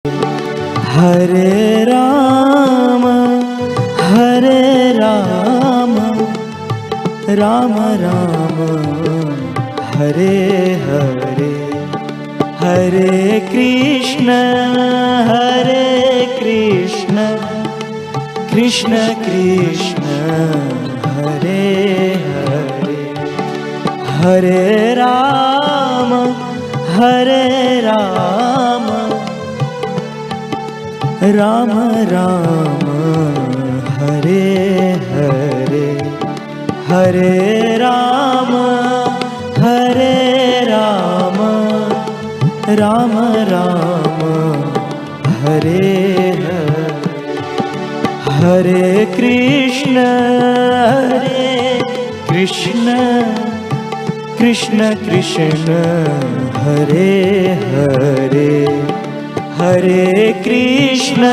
Hare Ram Ram Ram Hare Hare, Hare Krishna Krishna Krishna Hare Hare, Hare Ram Ram Ram Hare Hare, Hare Ram Ram Ram Hare Hare, Hare Krishna Krishna Krishna Hare Hare, Hare Krishna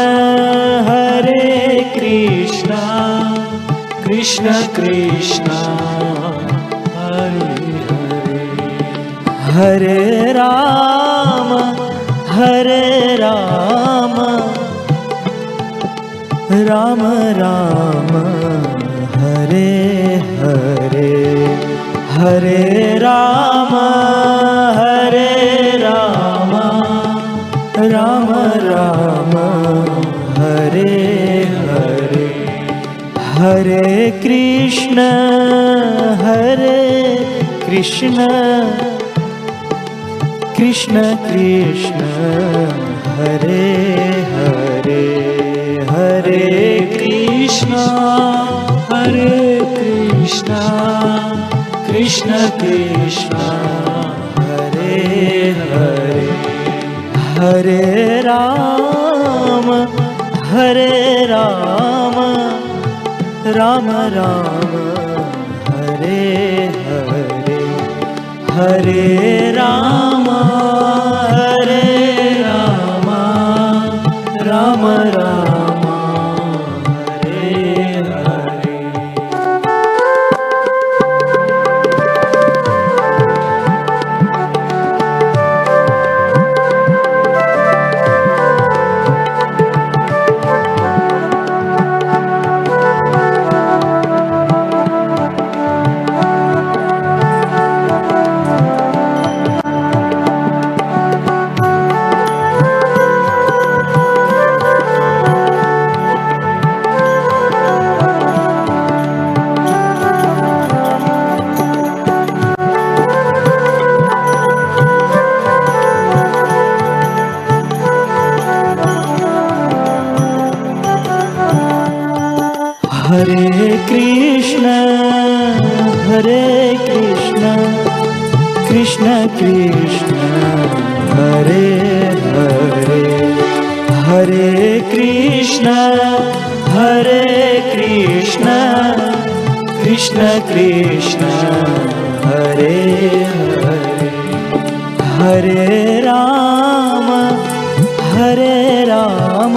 Krishna Krishna Hare Hare, Hare Ram Ram Ram Hare Hare, Hare Ram Ram Ram Hare Hare, Hare Krishna Krishna Krishna Hare Hare, Hare Krishna Krishna Krishna Hare Hare, Hare Ram Ram Ram Hare Hare, Hare Ram Ram Ram Hare Hare. Hare Krishna Krishna Krishna Hare Hare, Hare Krishna Krishna Krishna Hare Hare, Hare Ram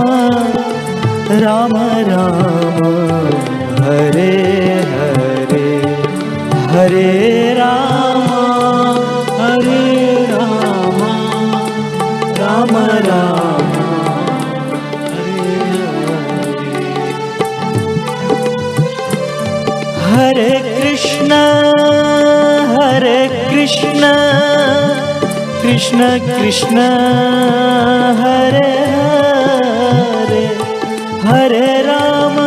Ram Ram Hare Hare, Hare Ram Ram Ram Hare Hare, Hare Krishna Krishna Krishna Hare Hare, Hare Ram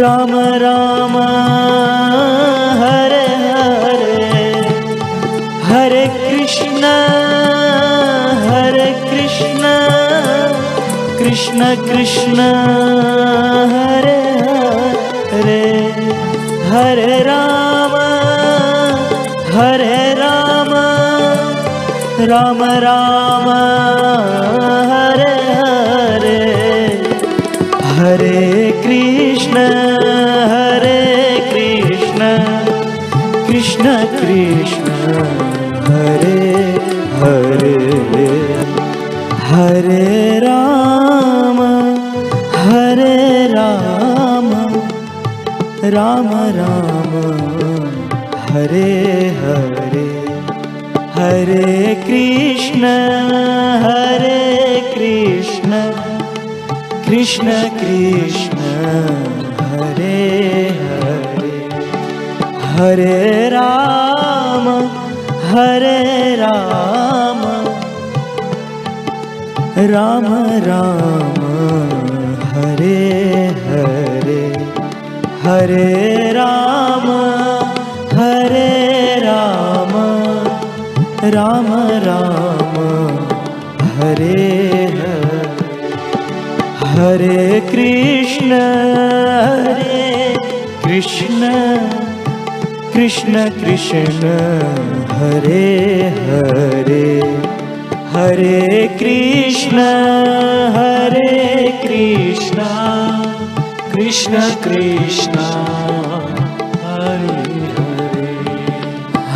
Ram Ram Hare Hare, Hare Krishna Krishna Krishna Hare Hare, Hare Ram Ram Ram Hare Hare, Hare Krishna Krishna Krishna Hare Hare, Hare Ram Ram Ram Hare Hare, Hare Krishna Krishna Krishna Hare Hare, Hare Ram Ram Ram Hare Hare, Hare Ram Ram Ram Hare Hare, Hare Krishna Krishna Krishna Hare Hare, Hare Krishna Krishna Krishna Hare Hare,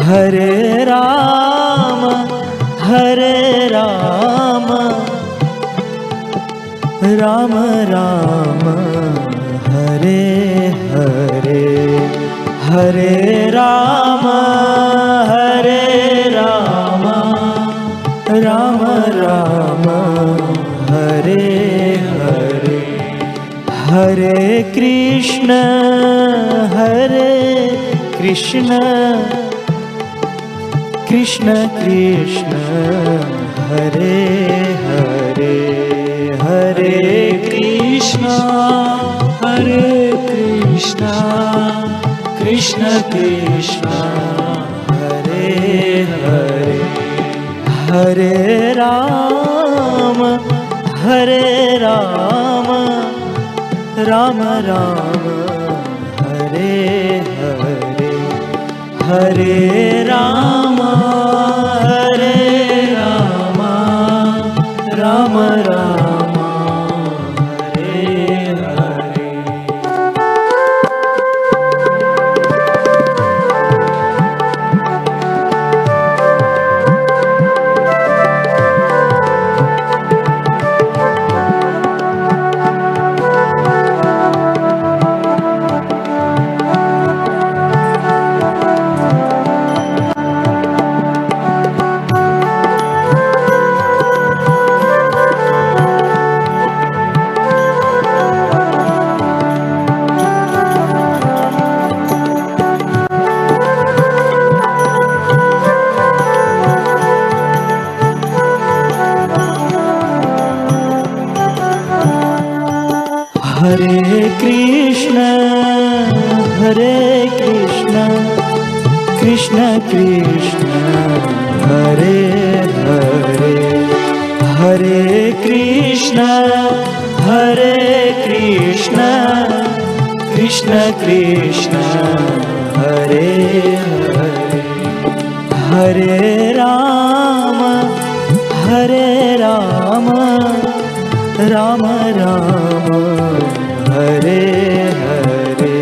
Hare Ram Ram Ram Hare Hare, Hare Ram Ram Ram Hare Hare, Hare Krishna Krishna Krishna Hare Hare, Hare Krishna Krishna Krishna Hare Hare, Hare Ram Ram Ram Hare Hare, Hare Ram Ram Ram Hare Hare. Hare Krishna Krishna Krishna Hare Hare, Hare Krishna Krishna Krishna Hare Hare, Hare Ram Ram Ram Hare Hare,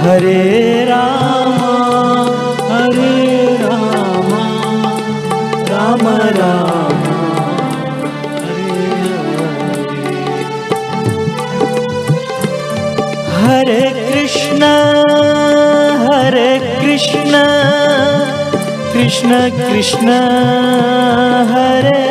Hare Ram Ram Ram Hare Krishna Krishna Krishna Hare